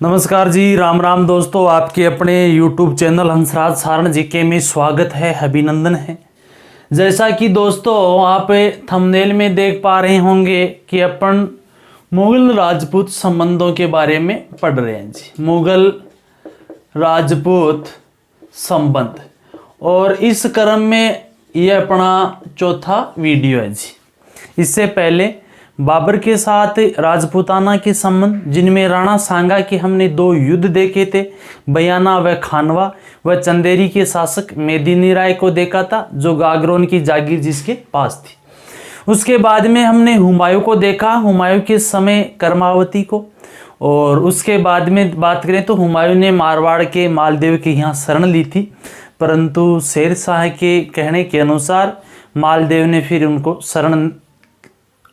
नमस्कार जी, राम राम दोस्तों। आपके अपने YouTube channel Hansraj Saran GK में स्वागत है, अभिनंदन है। जैसा कि दोस्तों आप थंबनेल में देख पा रहे होंगे कि अपन मुगल राजपूत संबंधों के बारे में पढ़ रहे हैं जी। मुगल राजपूत संबंध, और इस क्रम में यह अपना चौथा वीडियो है जी। इससे पहले बाबर के साथ राजपूताना के संबंध, जिनमें राणा सांगा के हमने 2 युद्ध देखे थे, बयाना व खानवा व चंदेरी के शासक मेदिनी राय को देखा था, जो गागरोन की जागीर जिसके पास थी। उसके बाद में हमने हुमायूं को देखा, हुमायूं के समय कर्मावती को। और उसके बाद में बात करें तो हुमायूं ने मारवाड़ के मालदेव के यहाँ शरण ली थी, परंतु शेर शाह के कहने के अनुसार मालदेव ने फिर उनको शरण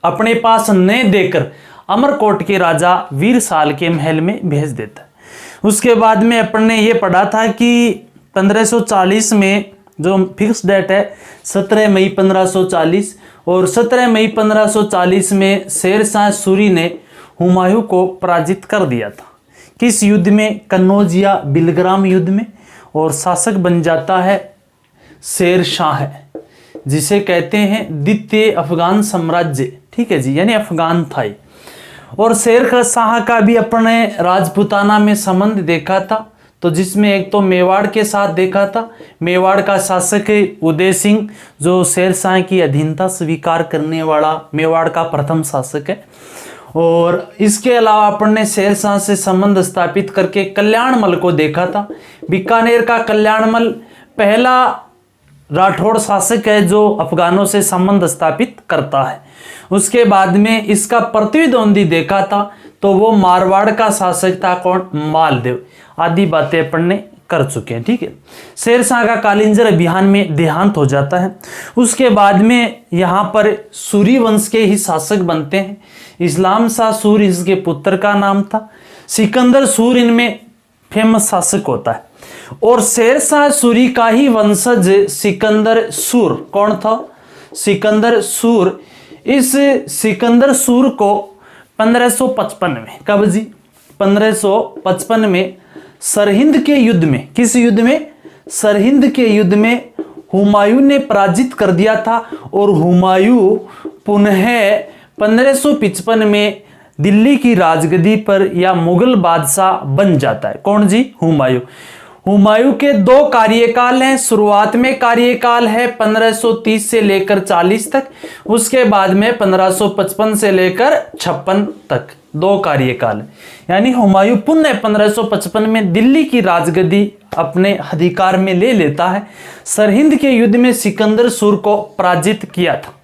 अपने पास न देकर अमरकोट के राजा वीर साल के महल में भेज देता है। उसके बाद में अपन ने ये पढ़ा था कि 1540 में जो फिक्स डेट है 17 मई 1540, और 17 मई 1540 में शेर शाह सूरी ने हुमायूं को पराजित कर दिया था। किस युद्ध में? कन्नौज या बिलग्राम युद्ध में। और शासक बन जाता है शेर शाह, जिसे कहते हैं द्वितीय अफगान साम्राज्य, ठीक है जी, यानी अफगान था। और शेर शाह का भी अपने राजपूताना में संबंध देखा था, तो जिसमें एक तो मेवाड़ के साथ देखा था। मेवाड़ का शासक उदय सिंह, जो शेर शाह की अधीनता स्वीकार करने वाला मेवाड़ का प्रथम शासक है। और इसके अलावा अपन ने शेर शाह से संबंध स्थापित करके कल्याणमल को देखा था। बीकानेर का कल्याणमल पहला राठौड़ शासक है जो अफगानों से संबंध स्थापित करता है। उसके बाद में इसका प्रतिद्वंदी देखा था, तो वो मारवाड़ का शासक था, कौन? मालदेव। आदि बातें अपन ने कर चुके हैं, ठीक है। शेर शाह का कालिंजर अभियान में देहांत हो जाता है। उसके बाद में यहाँ पर सूरी वंश के ही शासक बनते हैं। इस्लाम शाह सूर इसके पुत्र का नाम था। सिकंदर सूर इनमें फेमस शासक होता है। और शेर शाह सूरी का ही वंशज सिकंदर सूर कौन था? सिकंदर सूर। इस सिकंदर सूर को 1555 में, कब जी? 1555 में सरहिंद के युद्ध में, किस युद्ध में? सरहिंद के युद्ध में हुमायूं ने पराजित कर दिया था। और हुमायूं पुनः 1555 में दिल्ली की राजगद्दी पर या मुगल बादशाह बन जाता है। कौन जी? हुमायूं। हुमायूं के 2 कार्यकाल हैं। शुरुआत में कार्यकाल है 1530 से लेकर 40 तक, उसके बाद में 1555 से लेकर 56 तक 2 कार्यकाल। यानी हुमायूं पुनः 1555 में दिल्ली की राजगद्दी अपने अधिकार में ले लेता है। सरहिंद के युद्ध में सिकंदर सूर को पराजित किया था।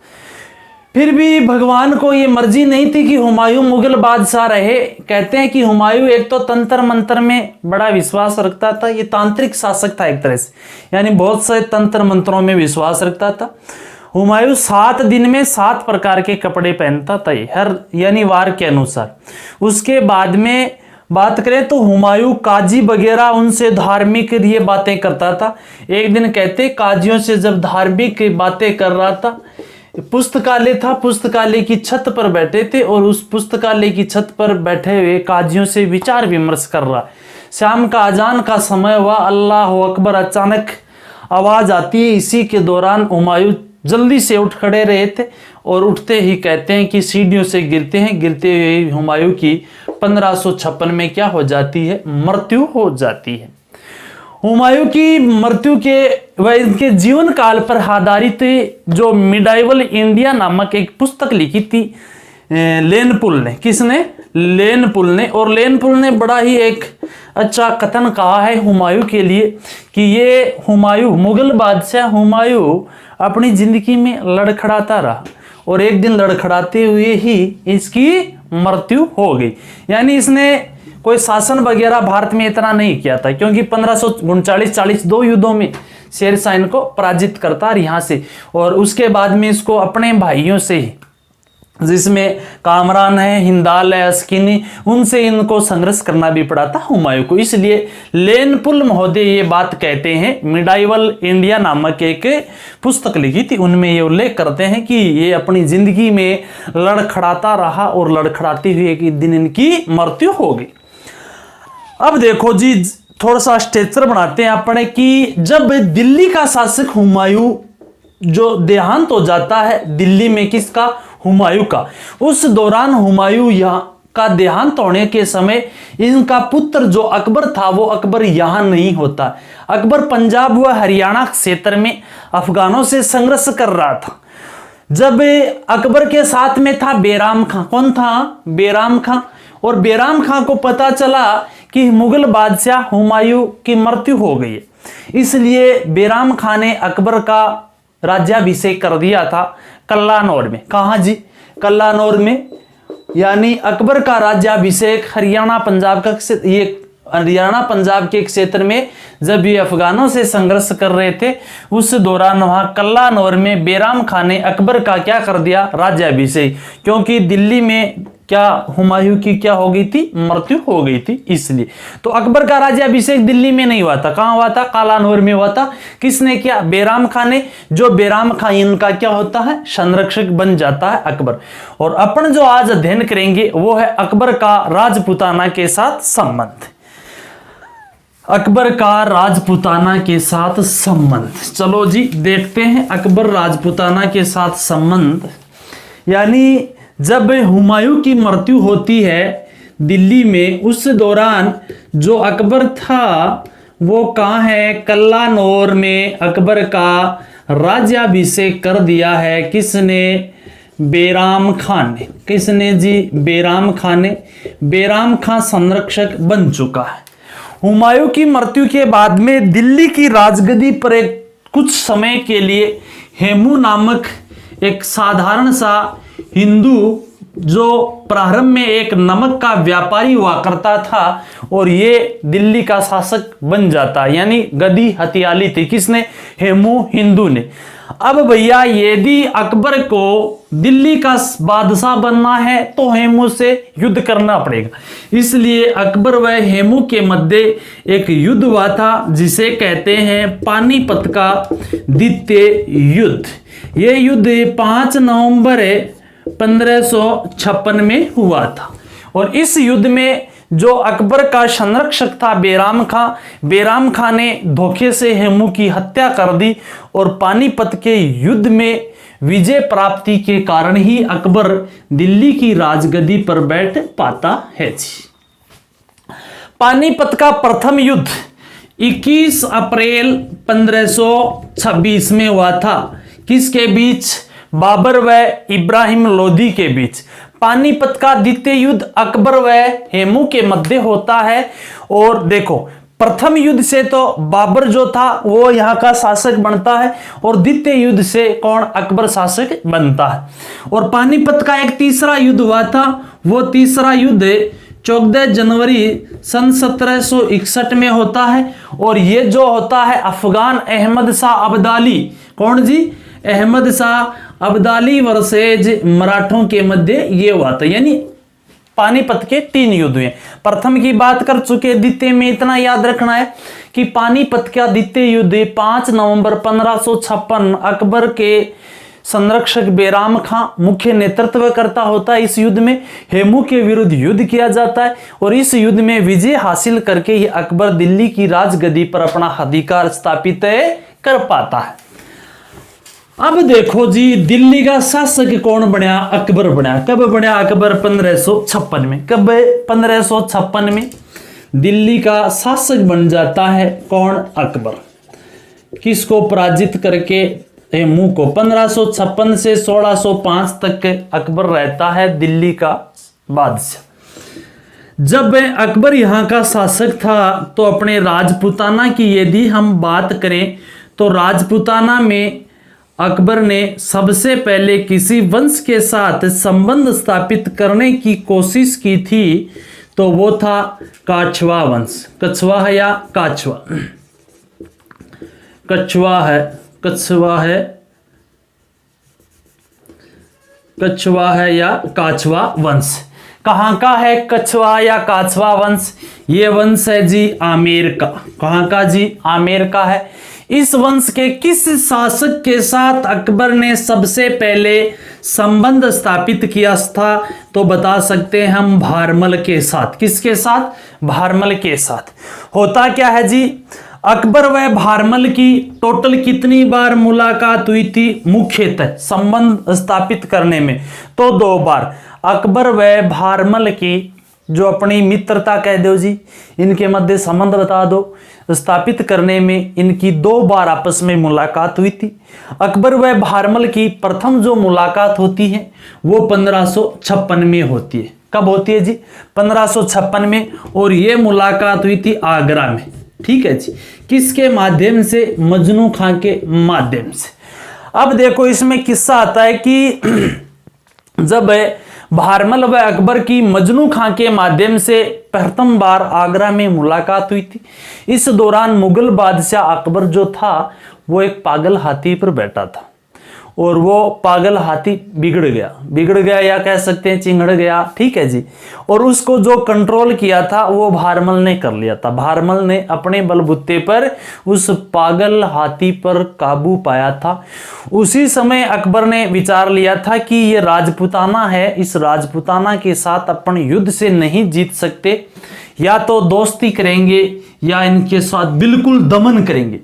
फिर भी भगवान को ये मर्जी नहीं थी कि हुमायूं मुगल बादशाह रहे। कहते हैं कि हुमायूं एक तो तंत्र मंत्र में बड़ा विश्वास रखता था, ये तांत्रिक शासक था एक तरह से, यानी बहुत से तंत्र मंत्रों में विश्वास रखता था। हुमायूं 7 दिन में 7 प्रकार के कपड़े पहनता था, हर यानी वार के अनुसार। उसके बाद में बात करें तो हुमायूं काजी वगैरह उनसे धार्मिक ये बातें करता था। एक दिन कहते काजियों से जब धार्मिक बातें कर रहा था, पुस्तकालय था, पुस्तकालय की छत पर बैठे थे, और उस पुस्तकालय की छत पर बैठे हुए काजियों से विचार विमर्श कर रहा। शाम का अजान का समय हुआ, अल्लाह अकबर अचानक आवाज आती है। इसी के दौरान हुमायूं जल्दी से उठ खड़े रहे थे, और उठते ही कहते हैं कि सीढ़ियों से गिरते हैं। गिरते हुए हुमायूं की 1556 में क्या हो जाती है? मृत्यु हो जाती है। हुमायूं की मृत्यु के व इनके जीवन काल पर आधारित जो मिडाइवल इंडिया नामक एक पुस्तक लिखी थी लेनपुल ने। किसने? लेनपुल ने। और लेनपुल ने बड़ा ही एक अच्छा कथन कहा है हुमायूं के लिए कि ये हुमायूं, मुगल बादशाह हुमायूं अपनी जिंदगी में लड़खड़ाता रहा, और एक दिन लड़खड़ाते हुए ही इसकी मृत्यु हो गई। यानी इसने कोई शासन वगैरह भारत में इतना नहीं किया था, क्योंकि 1539-40 2 युद्धों में शेर शाह इनको पराजित करता है यहाँ से। और उसके बाद में इसको अपने भाइयों से ही, जिसमें कामरान है, हिंदाल है, अस्किनी, उनसे इनको संघर्ष करना भी पड़ा था हुमायूं को। इसलिए लेनपुल महोदय ये बात कहते हैं, मिडाइवल इंडिया नामक एक पुस्तक लिखी थी, उनमें ये उल्लेख करते हैं कि ये अपनी जिंदगी में लड़खड़ाता रहा और लड़खड़ाते हुए एक दिन इनकी मृत्यु हो गई। अब देखो जी, थोड़ा सा स्ट्रक्चर बनाते हैं अपने कि जब दिल्ली का शासक हुमायूं जो देहांत हो जाता है दिल्ली में, किसका, हुमायूं का, उस दौरान हुमायूं यहाँ का देहांत होने के समय इनका पुत्र जो अकबर था वो अकबर यहां नहीं होता। अकबर पंजाब व हरियाणा क्षेत्र में अफगानों से संघर्ष कर रहा था। जब अकबर के साथ में था बेराम खां, कौन था, बेराम खां, और बेराम खां को पता चला कि मुगल बादशाह हुमायूं की मृत्यु हो गई है, इसलिए बेराम खां ने अकबर का राज्याभिषेक कर दिया था कल्लानौर में। कहां जी, कल्लानौर में, यानी अकबर का राज्याभिषेक हरियाणा पंजाब का, ये हरियाणा पंजाब के क्षेत्र में जब ये अफगानों से संघर्ष कर रहे थे उस दौरान वहां कल्लानौर में बेराम खां ने अकबर का क्या कर दिया, राज्याभिषेक, क्योंकि दिल्ली में क्या हुमायूं की क्या हो गई थी, मृत्यु हो गई थी, इसलिए। तो अकबर का राज्याभिषेक दिल्ली में नहीं हुआ था, कहां हुआ था, कल्लानौर में हुआ था। किसने किया, बेराम खां ने, जो बेराम खां इनका क्या होता है, संरक्षक बन जाता है अकबर। और अपन जो आज अध्ययन करेंगे वो है अकबर का राजपूताना के साथ संबंध, अकबर का राजपूताना के साथ संबंध। चलो जी देखते हैं अकबर राजपूताना के साथ संबंध। यानी जब हुमायूं की मृत्यु होती है दिल्ली में, उस दौरान जो अकबर था वो कहाँ है, कल्लानौर में अकबर का राज्याभिषेक कर दिया है। किसने, बेराम खां ने। किसने जी, बेराम खां ने। बेराम खां संरक्षक बन चुका है। हुमायूं की मृत्यु के बाद में दिल्ली की राजगद्दी पर एक कुछ समय के लिए हेमू नामक एक साधारण सा हिंदू जो प्रारंभ में एक नमक का व्यापारी हुआ करता था और ये दिल्ली का शासक बन जाता, यानी गद्दी हथियाली थी। किसने, हेमू हिंदू ने। अब भैया यदि अकबर को दिल्ली का बादशाह बनना है तो हेमू से युद्ध करना पड़ेगा, इसलिए अकबर व हेमू के मध्य एक युद्ध हुआ था जिसे कहते हैं पानीपत का द्वितीय युद्ध। यह युद्ध 5 नवंबर 1556 में हुआ था। और इस युद्ध में जो अकबर का संरक्षक था बेराम खां, बेराम खां ने धोखे से हेमू की हत्या कर दी और पानीपत के युद्ध में विजय प्राप्ति के कारण ही अकबर दिल्ली की राजगद्दी पर बैठ पाता है जी। पानीपत का प्रथम युद्ध 21 अप्रैल 1526 में हुआ था। किसके बीच, बाबर व इब्राहिम लोदी के बीच। पानीपत का द्वितीय युद्ध अकबर व हेमू के मध्य होता है। और देखो प्रथम युद्ध से तो बाबर जो था वो यहाँ का शासक बनता है और द्वितीय युद्ध से कौन, अकबर शासक बनता है। और पानीपत का एक तीसरा युद्ध हुआ था, वो तीसरा युद्ध 14 जनवरी सन 1761 में होता है। और ये जो होता है अफगान अहमद शाह अब्दाली, कौन जी, अहमद शाह अब्दाली वर्सेज मराठों के मध्य ये हुआ था। यानी पानीपत के 3 युद्ध हुए। प्रथम की बात कर चुके, द्वितीय में इतना याद रखना है कि पानीपत का द्वितीय युद्ध 5 नवंबर 1556 अकबर के संरक्षक बेराम खां मुख्य नेतृत्व करता होता है। इस युद्ध में हेमू के विरुद्ध युद्ध किया जाता है और इस युद्ध में विजय हासिल करके ये अकबर दिल्ली की राजगद्दी पर अपना अधिकार स्थापित कर पाता है। अब देखो जी दिल्ली का शासक कौन बनया, अकबर बनया। कब बनया अकबर, 1556 में। कब, 1556 में दिल्ली का शासक बन जाता है कौन, अकबर। किसको पराजित करके, हेमू को। 1556 से 1605 तक अकबर रहता है दिल्ली का बादशाह। जब अकबर यहाँ का शासक था तो अपने राजपूताना की यदि हम बात करें तो राजपूताना में अकबर ने सबसे पहले किसी वंश के साथ संबंध स्थापित करने की कोशिश की थी तो वो था काछवा वंश। कछवा है या काछवा, कछवा है, कछवा है, कछवा है या काछवा वंश। कहाँ का है कछवा या काछवा वंश? ये वंश है जी आमेर का। कहाँ का जी? आमेर का है। इस वंश के किस शासक के साथ अकबर ने सबसे पहले संबंध स्थापित किया था? तो बता सकते हैं हम भारमल के साथ। किसके साथ? भारमल के साथ। होता क्या है जी, अकबर व भारमल की टोटल कितनी बार मुलाकात हुई थी मुख्यतः संबंध स्थापित करने में? तो 2 बार। अकबर व भारमल की जो अपनी मित्रता कह दो जी, इनके मध्य संबंध बता दो, स्थापित करने में इनकी 2 बार आपस में मुलाकात हुई थी। अकबर व भारमल की प्रथम जो मुलाकात होती है वो 1556 में होती है। कब होती है जी? 1556 में। और ये मुलाकात हुई थी आगरा में। ठीक है जी। किसके माध्यम से? मजनू खां के माध्यम से। अब देखो इसमें किस्सा आता है कि जब भारमल व अकबर की मजनू खां के माध्यम से प्रथम बार आगरा में मुलाकात हुई थी, इस दौरान मुगल बादशाह अकबर जो था वो एक पागल हाथी पर बैठा था और वो पागल हाथी बिगड़ गया या कह सकते हैं चिंगड़ गया। ठीक है जी। और उसको जो कंट्रोल किया था वो भारमल ने कर लिया था। भारमल ने अपने बलबूते पर उस पागल हाथी पर काबू पाया था। उसी समय अकबर ने विचार लिया था कि ये राजपूताना है, इस राजपूताना के साथ अपन युद्ध से नहीं जीत सकते, या तो दोस्ती करेंगे या इनके साथ बिल्कुल दमन करेंगे।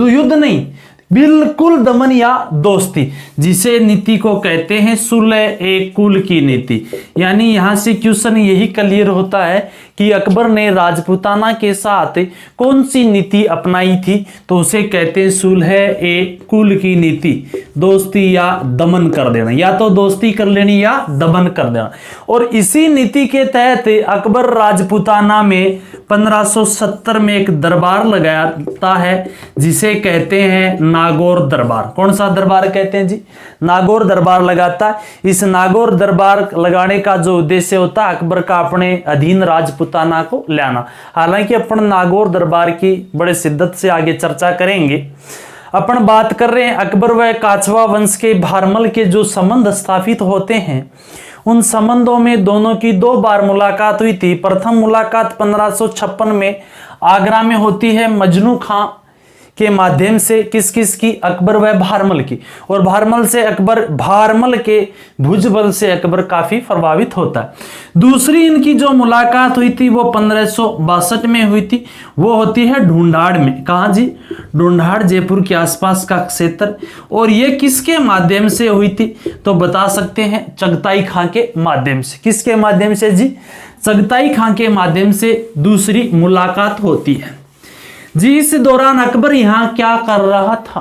युद्ध नहीं, बिल्कुल दमन या दोस्ती, जिसे नीति को कहते हैं सुलह ए कुल की नीति। यानी यहां से क्वेश्चन यही क्लियर होता है कि अकबर ने राजपूताना के साथ कौन सी नीति अपनाई थी? तो उसे कहते हैं सुलह ए कुल की नीति, दोस्ती या दमन कर देना, या तो दोस्ती कर लेनी या दमन कर देना। और इसी नीति के तहत अकबर राजपूताना में 1570 में एक दरबार लगाता है जिसे कहते हैं नागौर दरबार। कौन सा दरबार कहते हैं जी? नागौर दरबार लगाता है। इस नागौर दरबार लगाने का जो उद्देश्य होता है अकबर का अपने अधीन राजपूताना को लाना। हालांकि अपन नागौर दरबार की बड़े शिद्दत से आगे चर्चा करेंगे। अपन बात कर रहे हैं अकबर व काछवा वंश के भारमल के जो संबंध स्थापित होते हैं, उन संबंधों में दोनों की 2 बार मुलाकात हुई थी। प्रथम मुलाकात 1556 में आगरा में होती है मजनू खां के माध्यम से। किस किस की? अकबर व भारमल की। और भारमल के भुजबल से अकबर काफी प्रभावित होता है। दूसरी इनकी जो मुलाकात हुई थी वो 1562 में हुई थी। वो होती है ढूंढाड़ में। कहाँ जी? ढूंढाड़ जयपुर के आसपास का क्षेत्र। और ये किसके माध्यम से हुई थी? तो बता सकते हैं चगताई खां के माध्यम से। किसके माध्यम से जी? चगताई खां के माध्यम से दूसरी मुलाकात होती है जी। इस दौरान अकबर यहाँ क्या कर रहा था?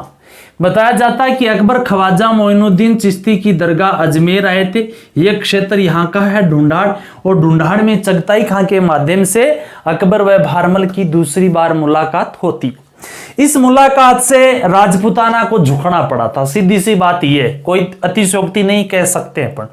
बताया जाता है कि अकबर ख्वाजा मोइनुद्दीन चिश्ती की दरगाह अजमेर आए थे। यह क्षेत्र यहाँ का है ढूंढाड़, और ढूंढाड़ में चगताई खां के माध्यम से अकबर व भारमल की दूसरी बार मुलाकात होती। इस मुलाकात से राजपूताना को झुकना पड़ा था। सीधी सी बात यह है, कोई अतिशयोक्ति नहीं कह सकते अपन,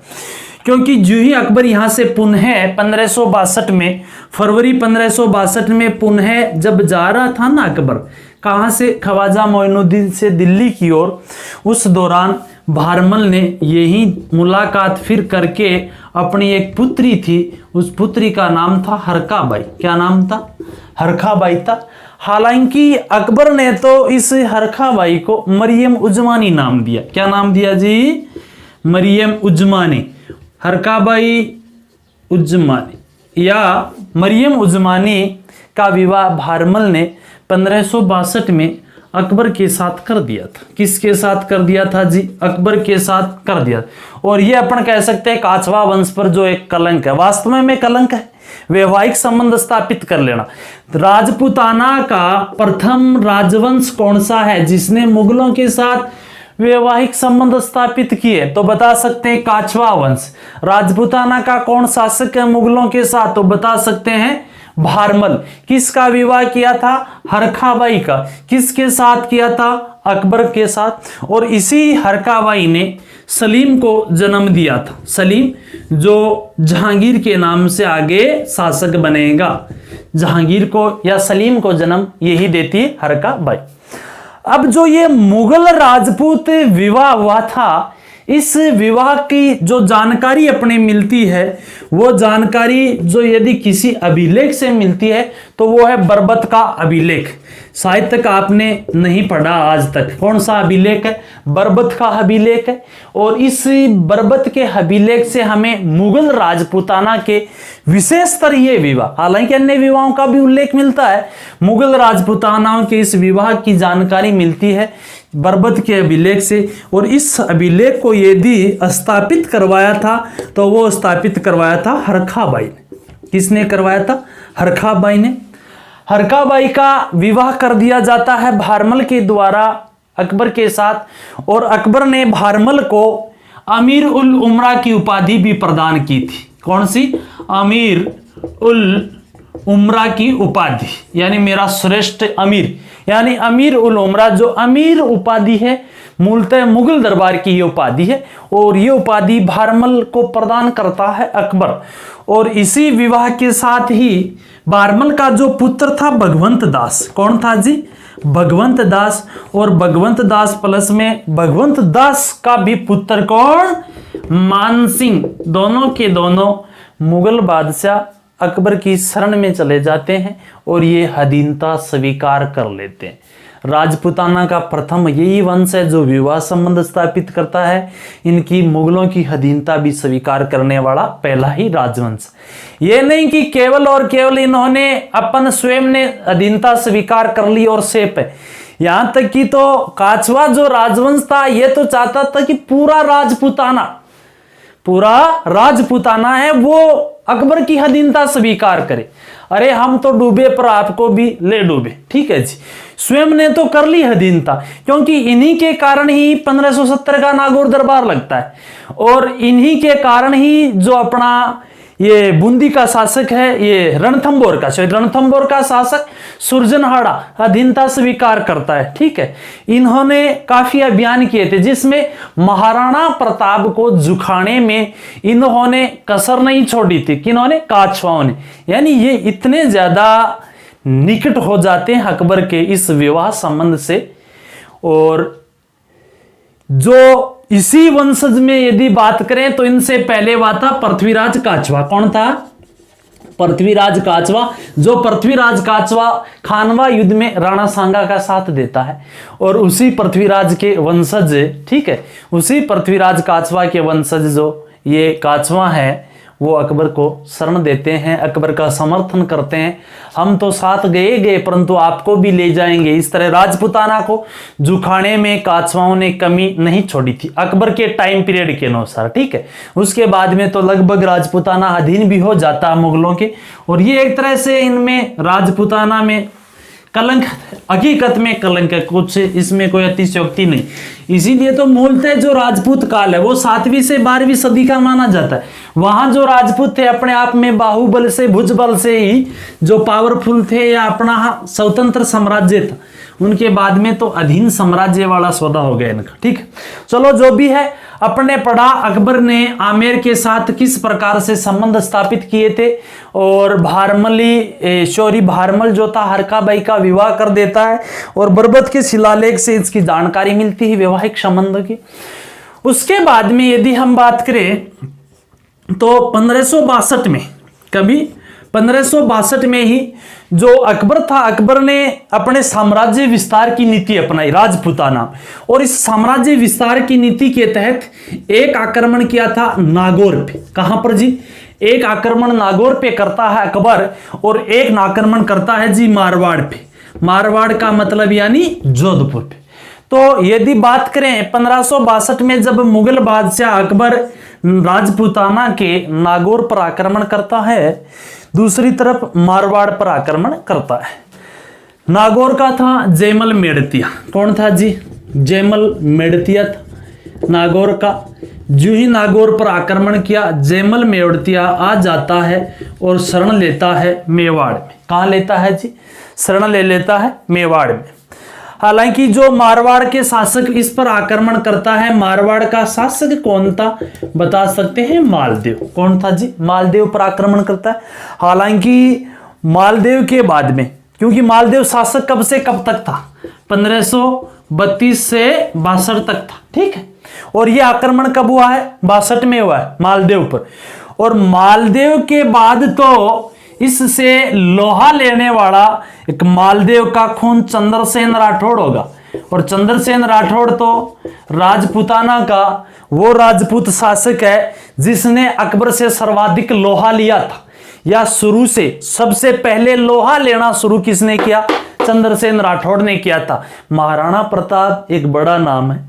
क्योंकि जो ही अकबर यहां से पुनः 1562 में, फरवरी 1562 में पुनः जब जा रहा था ना अकबर, कहां से? ख्वाजा मोइनुद्दीन से दिल्ली की ओर, उस दौरान भारमल ने यही मुलाकात फिर करके अपनी एक पुत्री थी, उस पुत्री का नाम था हरकाबाई। क्या नाम था? हरकाबाई था। हालांकि अकबर ने तो इस हरकाबाई को मरियम उजमानी नाम दिया। क्या नाम दिया जी? मरियम उजमानी। हरकाबाई उजमानी या मरियम उजमानी का विवाह भारमल ने 1562 में अकबर के साथ कर दिया था। किसके साथ कर दिया था जी? अकबर के साथ कर दिया। और ये अपन कह सकते हैं काछवा वंश पर जो एक कलंक है, वास्तव में कलंक है। वैवाहिक संबंध स्थापित कर लेना। राजपूताना का प्रथम राजवंश कौन सा है जिसने मुगलों के साथ वैवाहिक संबंध स्थापित किए? तो बता सकते हैं काछवा वंश। राजपूताना का कौन शासक है मुगलों के साथ? तो बता सकते हैं भारमल। किसका विवाह किया था? हरकाबाई का। किसके साथ किया था? अकबर के साथ। और इसी हरकाबाई ने सलीम को जन्म दिया था। सलीम जो जहांगीर के नाम से आगे शासक बनेगा। जहांगीर को या सलीम को जन्म यही देती है हरकाबाई। अब जो ये मुगल राजपूत विवाह हुआ था, इस विवाह की जो जानकारी अपने मिलती है वो जानकारी जो यदि किसी अभिलेख से मिलती है तो वो है बरबत का अभिलेख। शायद तक आपने नहीं पढ़ा आज तक। कौन सा अभिलेख है? बरबत का अभिलेख है। और इस बरबत के अभिलेख से हमें मुगल राजपूताना के विशेष स्तरीय विवाह, हालांकि अन्य विवाहों का भी उल्लेख मिलता है, मुगल राजपूतानाओं के इस विवाह की जानकारी मिलती है बरबत के अभिलेख से। और इस अभिलेख को यदि स्थापित करवाया था तो वो स्थापित करवाया था हरखाबाई ने। किसने करवाया था? हरखाबाई ने। हरखाबाई का विवाह कर दिया जाता है भारमल के द्वारा अकबर के साथ। और अकबर ने भारमल को अमीर उल उमरा की उपाधि भी प्रदान की थी। कौन सी? अमीर उल उमरा की उपाधि, यानी मेरा श्रेष्ठ अमीर, यानी अमीर उल उमरा। जो अमीर उपाधि है मूलतः मुगल दरबार की ये उपाधि है और ये उपाधि भारमल को प्रदान करता है अकबर। और इसी विवाह के साथ ही भारमल का जो पुत्र था भगवंत दास, कौन था जी? भगवंत दास। और भगवंत दास प्लस में भगवंत दास का भी पुत्र कौन? मानसिंह। दोनों के दोनों मुगल बादशाह अकबर की शरण में चले जाते हैं और ये अधीनता स्वीकार कर लेते हैं। राजपूताना का प्रथम यही वंश है जो विवाह संबंध स्थापित करता है। इनकी मुगलों की अधीनता भी स्वीकार करने वाला पहला ही राजवंश। ये नहीं कि केवल और केवल इन्होंने अपन स्वयं ने अधीनता स्वीकार कर ली और सेफ है। यहां तक कि तो काचवा जो राजवंश था ये तो चाहता था कि पूरा राजपूताना है वो अकबर की अधीनता स्वीकार करे। अरे हम तो डूबे पर आपको भी ले डूबे, ठीक है जी। स्वयं ने तो कर ली अधीनता, क्योंकि इन्हीं के कारण ही 1570 का नागौर दरबार लगता है और इन्हीं के कारण ही जो अपना ये बूंदी का शासक है, ये रणथंभौर का शासक सुरजनहाड़ा अधीनता स्वीकार करता है, ठीक है। इन्होंने काफी अभियान किए थे जिसमें महाराणा प्रताप को झुकाने में इन्होंने कसर नहीं छोड़ी थी। किन्होंने? काचवाओं ने। यानी ये इतने ज्यादा निकट हो जाते हैं अकबर के इस विवाह संबंध से। और जो इसी वंशज में यदि बात करें तो इनसे पहले हुआ था पृथ्वीराज काचवा। कौन था? पृथ्वीराज काचवा। जो पृथ्वीराज काचवा खानवा युद्ध में राणा सांगा का साथ देता है और उसी पृथ्वीराज के वंशज, ठीक है, उसी पृथ्वीराज काचवा के वंशज जो ये काचवा है वो अकबर को शरण देते हैं, अकबर का समर्थन करते हैं। हम तो साथ गए परंतु आपको भी ले जाएंगे। इस तरह राजपूताना को झुकाने में काचवाओं ने कमी नहीं छोड़ी थी अकबर के टाइम पीरियड के अनुसार, ठीक है। उसके बाद में तो लगभग राजपूताना अधीन भी हो जाता है मुगलों के। और ये एक तरह से इनमें राजपूताना में कलंक, हकीकत में कलंक है, कुछ इसमें कोई अतिशयोक्ति नहीं। इसीलिए तो मूलतः जो राजपूत काल है वो 7वीं से 12वीं सदी का माना जाता है। वहां जो राजपूत थे अपने आप में बाहुबल से, भुजबल से ही जो पावरफुल थे या अपना स्वतंत्र साम्राज्य था, उनके बाद में तो अधीन साम्राज्य वाला सौदा हो गया इनका, ठीक। चलो जो भी है, अपने पढ़ा अकबर ने आमेर के साथ किस प्रकार से संबंध स्थापित किए थे और भारमल जो था हरखाबाई का विवाह कर देता है और बरबत के शिलालेख से इसकी जानकारी मिलती है वैवाहिक संबंधों की। उसके बाद में यदि हम बात करें तो 1562 में, कभी 1562 में ही जो अकबर था, अकबर ने अपने साम्राज्य विस्तार की नीति अपनाई राजपूताना। और इस साम्राज्य विस्तार की नीति के तहत एक आक्रमण किया था नागौर पे। कहां पर जी? एक आक्रमण नागौर पे करता है अकबर और एक आक्रमण करता है जी मारवाड़ पे। मारवाड़ का मतलब यानी जोधपुर पे। तो यदि बात करें 1562 में जब मुगल बादशाह अकबर राजपूताना के नागौर पर आक्रमण करता है, दूसरी तरफ मारवाड़ पर आक्रमण करता है। नागौर का था जयमल मेड़तिया। कौन था जी? जयमल मेड़तिया था नागौर का। जो ही नागौर पर आक्रमण किया, जयमल मेड़तिया आ जाता है और शरण लेता है मेवाड़ में। कहाँ लेता है जी? शरण ले लेता है मेवाड़ में। हालांकि जो मारवाड़ के शासक इस पर आक्रमण करता है, मारवाड़ का शासक कौन था बता सकते हैं? मालदेव। कौन था जी? मालदेव पर आक्रमण करता है। हालांकि मालदेव के बाद में, क्योंकि मालदेव शासक कब से कब तक था? 1532 से 62 तक था, ठीक है। और यह आक्रमण कब हुआ है? 62 में हुआ है मालदेव पर। और मालदेव के बाद तो इससे लोहा लेने वाला एक मालदेव का खून चंद्रसेन राठौड़ होगा। और चंद्रसेन राठौड़ तो राजपूताना का वो राजपूत शासक है जिसने अकबर से सर्वाधिक लोहा लिया था, या शुरू से सबसे पहले लोहा लेना शुरू किसने किया? चंद्रसेन राठौड़ ने किया था। महाराणा प्रताप एक बड़ा नाम है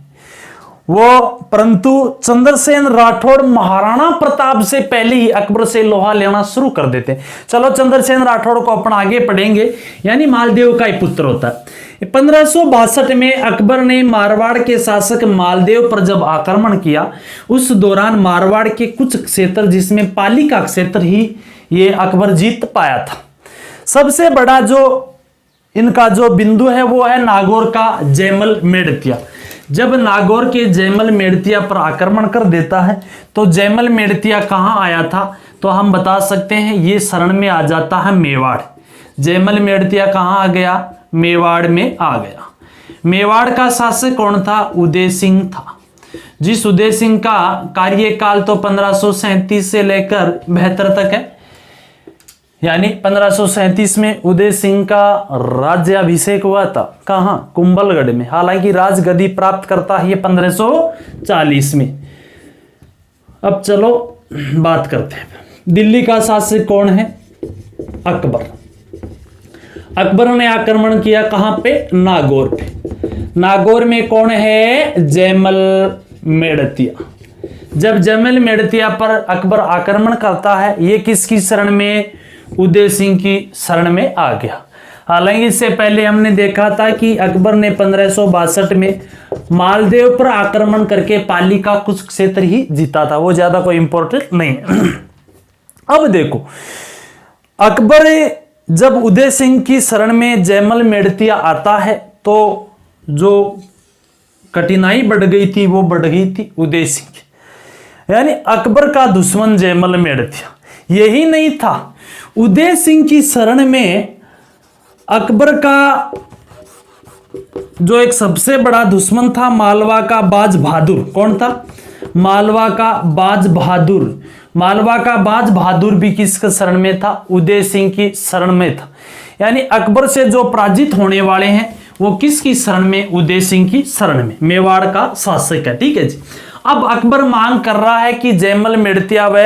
वो, परंतु चंद्रसेन राठौड़ महाराणा प्रताप से पहले ही अकबर से लोहा लेना शुरू कर देते। चलो चंद्रसेन राठौड़ को अपन आगे पढ़ेंगे, यानी मालदेव का ही पुत्र होता है। 1562 में अकबर ने मारवाड़ के शासक मालदेव पर जब आक्रमण किया, उस दौरान मारवाड़ के कुछ क्षेत्र जिसमें पाली का क्षेत्र ही ये अकबर जीत पाया था। सबसे बड़ा जो इनका जो बिंदु है वो है नागौर का जयमल मेड़तिया। जब नागौर के जयमल मेड़तिया पर आक्रमण कर देता है तो जयमल मेड़तिया कहाँ आया था? तो हम बता सकते हैं ये शरण में आ जाता है मेवाड़। जयमल मेड़तिया कहाँ आ गया? मेवाड़ में आ गया। मेवाड़ का शासक कौन था? उदय सिंह था। जिस उदय सिंह का कार्यकाल तो 1537 से लेकर 72 तक है, यानी 1537 में उदय सिंह का राज्याभिषेक हुआ था। कहाँ? कुंभलगढ़ में। हालांकि राजगद्दी प्राप्त करता है ये 1540 में। अब चलो बात करते हैं, दिल्ली का शासक कौन है? अकबर। अकबर ने आक्रमण किया कहां पे? नागौर पे। नागौर में कौन है? जयमल मेड़तिया। जब जयमल मेड़तिया पर अकबर आक्रमण करता है, ये किसकी शरण में? उदय सिंह की शरण में आ गया। हालांकि इससे पहले हमने देखा था कि अकबर ने 1562 में मालदेव पर आक्रमण करके पाली का कुछ क्षेत्र ही जीता था, वो ज्यादा कोई इंपॉर्टेंट नहीं है। अब देखो, अकबर जब उदय सिंह की शरण में जयमल मेड़तिया आता है तो जो कठिनाई बढ़ गई थी वो बढ़ गई थी उदय सिंह की, यानी अकबर का दुश्मन जयमल मेड़तिया। यही नहीं था, उदय सिंह की शरण में अकबर का जो एक सबसे बड़ा दुश्मन था मालवा का बाज बहादुर। कौन था? मालवा का बाज बहादुर। मालवा का बाज बहादुर भी किसके शरण में था? उदय सिंह की शरण में था। यानी अकबर से जो पराजित होने वाले हैं वो किसकी शरण में? उदय सिंह की शरण में। मेवाड़ का शासक है, ठीक है जी। अब अकबर मांग कर रहा है कि जयमल मेड़तिया व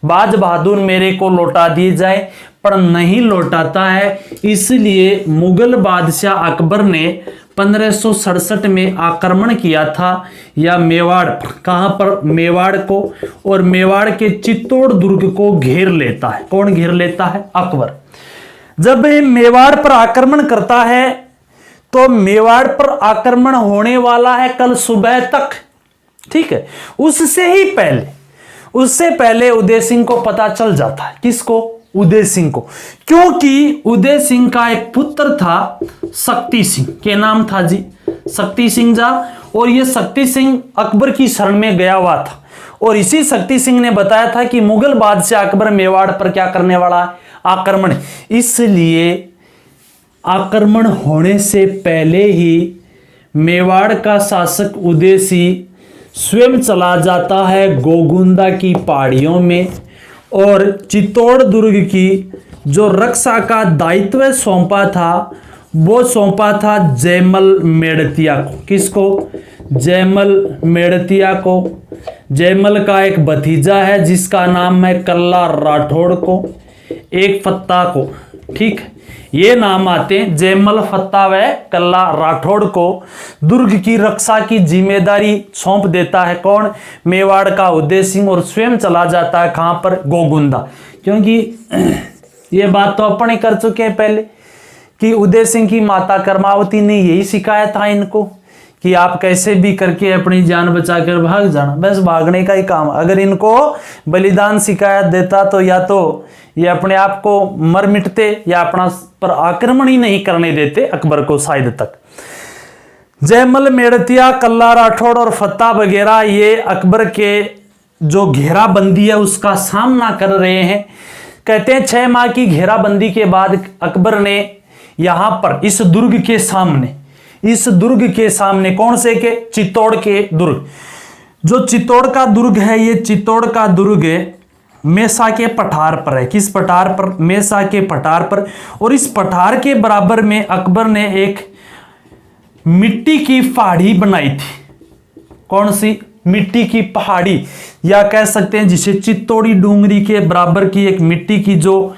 बाज बहादुर मेरे को लौटा दिए जाए, पर नहीं लौटाता है। इसलिए मुगल बादशाह अकबर ने 1567 में आक्रमण किया था या मेवाड़ पर। कहां पर? मेवाड़ को। और मेवाड़ के चित्तौड़ दुर्ग को घेर लेता है। कौन घेर लेता है? अकबर। जब मेवाड़ पर आक्रमण करता है तो मेवाड़ पर आक्रमण होने वाला है कल सुबह तक, ठीक है। उससे पहले उदय सिंह को पता चल जाता है। किसको? उदय सिंह को। क्योंकि उदय सिंह का एक पुत्र था शक्ति सिंह, के नाम था जी शक्ति सिंह जा, और ये शक्ति सिंह अकबर की शरण में गया हुआ था। और इसी शक्ति सिंह ने बताया था कि मुगल बादशाह अकबर मेवाड़ पर क्या करने वाला है? आक्रमण। इसलिए आक्रमण होने से पहले ही मेवाड़ का शासक उदय सिंह स्वयं चला जाता है गोगुंदा की पहाड़ियों में, और चित्तौड़ दुर्ग की जो रक्षा का दायित्व सौंपा था वो सौंपा था जयमल मेड़तिया को। किसको? जयमल मेड़तिया को। जयमल का एक भतीजा है जिसका नाम है कल्ला राठौड़ को, एक फत्ता को, ठीक है। ये नाम आते हैं जयमल, फत्ता व कल्ला राठौड़ को। दुर्ग की रक्षा की जिम्मेदारी सौंप देता है कौन? मेवाड़ का उदय सिंह, और स्वयं चला जाता है कहां पर? गोगुंदा। क्योंकि ये बात तो अपन ही कर चुके हैं पहले कि उदय सिंह की माता कर्मावती ने यही सिखाया था इनको कि आप कैसे भी करके अपनी जान बचाकर भाग जाना, बस भागने का ही काम। अगर इनको बलिदान सिखाया देता तो या तो ये अपने आप को मर मिटते या अपना पर आक्रमण ही नहीं करने देते अकबर को शायद तक। जयमल मेड़तिया, कल्ला राठौड़ और फत्ता वगैरह ये अकबर के जो घेराबंदी है उसका सामना कर रहे हैं। कहते हैं 6 माह की घेराबंदी के बाद अकबर ने यहां पर इस दुर्ग के सामने कौन से के? चित्तौड़ के दुर्ग। जो चित्तौड़ का दुर्ग है, ये चित्तौड़ का दुर्ग मेसा के पठार पर है। किस पठार पर? मेसा के पठार पर। और इस पठार के बराबर में अकबर ने एक मिट्टी की पहाड़ी बनाई थी। कौन सी? मिट्टी की पहाड़ी, या कह सकते हैं जिसे चित्तौड़ी डूंगरी के बराबर की एक मिट्टी की जो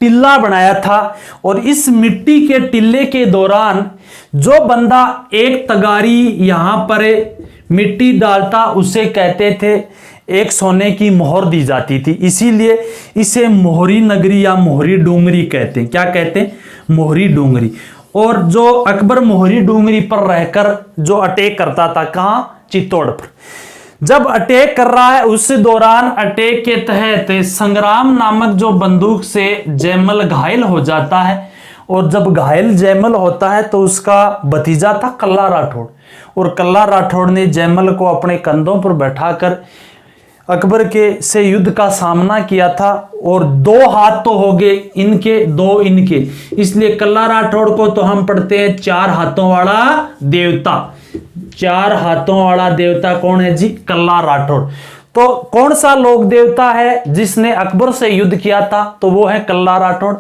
टिल्ला बनाया था। और इस मिट्टी के टिल्ले के दौरान जो बंदा एक तगारी यहां पर मिट्टी डालता उसे कहते थे एक सोने की मोहर दी जाती थी। इसीलिए इसे मोहरी नगरी या मोहरी डूंगरी कहते हैं। क्या कहते हैं? मोहरी डूंगरी। और जो अकबर मोहरी डूंगरी पर रहकर जो अटैक करता था, कहां? चित्तौड़ पर। जब अटैक कर रहा है उस दौरान अटैक के तहत संग्राम नामक जो बंदूक से जयमल घायल हो जाता है। और जब घायल जयमल होता है तो उसका भतीजा था कल्ला राठौड़, और कल्ला राठौड़ ने जयमल को अपने कंधों पर बैठाकर अकबर के से युद्ध का सामना किया था। और 2 हाथ तो हो गए इनके, 2 इनके, इसलिए कल्ला राठौड़ को तो हम पढ़ते हैं 4 हाथों वाला देवता। 4 हाथों वाला देवता कौन है जी? कल्ला राठौड़। तो कौन सा लोक देवता है जिसने अकबर से युद्ध किया था? तो वो है कल्ला राठौड़।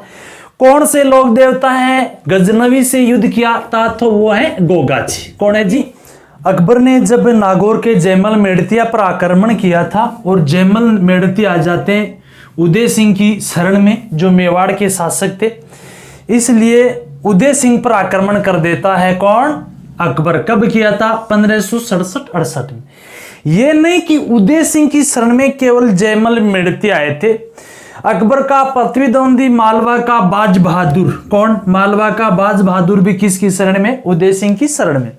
कौन से लोक देवता है गजनवी से युद्ध किया था? तो वो है गोगा जी। कौन है जी? अकबर ने जब नागौर के जयमल मेड़तिया पर आक्रमण किया था, और जयमल मेड़तिया आ जाते हैं उदय सिंह की शरण में, जो मेवाड़ के शासक थे। इसलिए उदय सिंह पर आक्रमण कर देता है कौन? अकबर। कब किया था? 1567-68 में। यह नहीं कि उदय सिंह की शरण में केवल जयमल मेड़तिया आए थे। अकबर का प्रतिद्वंदी मालवा का बाज बहादुर, कौन? मालवा का बाज बहादुर भी किसकी शरण में? उदय सिंह की शरण में।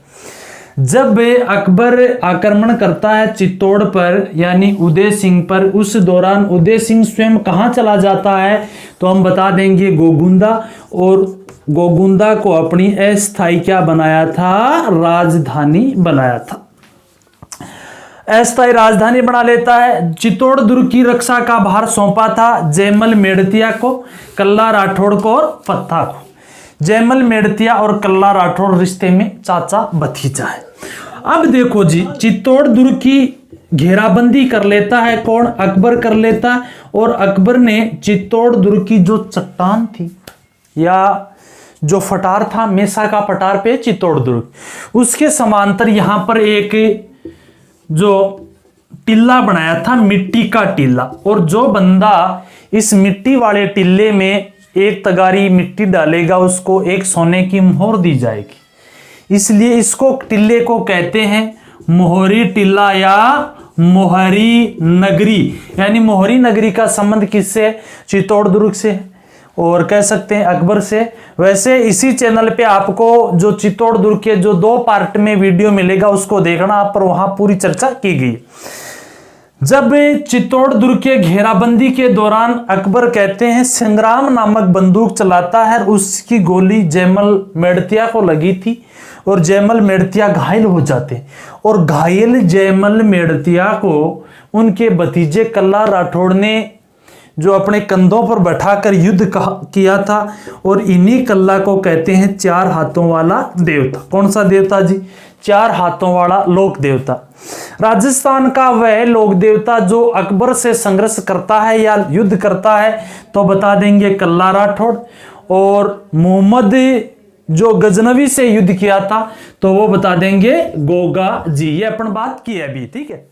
जब अकबर आक्रमण करता है चित्तौड़ पर यानी उदय सिंह पर, उस दौरान उदय सिंह स्वयं कहां चला जाता है? तो हम बता देंगे गोगुंदा। और गोगुंदा को अपनी अस्थायी क्या बनाया था? राजधानी बनाया था। अस्थायी राजधानी बना लेता है। चित्तौड़ दुर्ग की रक्षा का भार सौंपा था जयमल मेड़तिया को, कल्ला राठौड़ को और पत्ता को। जयमल मेड़तिया और कल्ला राठौड़ रिश्ते में चाचा भतीजा है। अब देखो जी, चित्तौड़ दुर्ग की घेराबंदी कर लेता है कौन? अकबर कर लेता है। और अकबर ने चित्तौड़ दुर्ग की जो चट्टान थी या जो फटार था, मेसा का पठार पे चित्तौड़ दुर्ग, उसके समांतर यहां पर एक जो टिल्ला बनाया था, मिट्टी का टिल्ला। और जो बंदा इस मिट्टी वाले टिल्ले में एक तगारी मिट्टी डालेगा उसको एक सोने की मोहर दी जाएगी। इसलिए इसको टिल्ले को कहते हैं मोहरी टिल्ला या मोहरी नगरी। यानी मोहरी नगरी का संबंध किससे? चित्तौड़ दुर्ग से, और कह सकते हैं अकबर से। वैसे इसी चैनल पे आपको जो चित्तौड़ दुर्ग के जो 2 पार्ट में वीडियो मिलेगा उसको देखना आप, पर वहां पूरी चर्चा की गई। जब चित्तौड़ दुर्ग के घेराबंदी के दौरान अकबर कहते हैं संग्राम नामक बंदूक चलाता है, उसकी गोली जयमल मेड़तिया को लगी थी और जयमल मेड़तिया घायल हो जाते। और घायल जयमल मेड़तिया को उनके भतीजे कल्ला राठौड़ ने जो अपने कंधों पर बैठाकर युद्ध किया था। और इन्हीं कल्ला को कहते हैं 4 हाथों वाला देवता। कौन सा देवता जी? 4 हाथों वाला लोक देवता। राजस्थान का वह लोक देवता जो अकबर से संघर्ष करता है या युद्ध करता है, तो बता देंगे कल्ला राठौड़। और मोहम्मद जो गजनवी से युद्ध किया था तो वो बता देंगे गोगा जी। ये अपन बात की है अभी, ठीक है।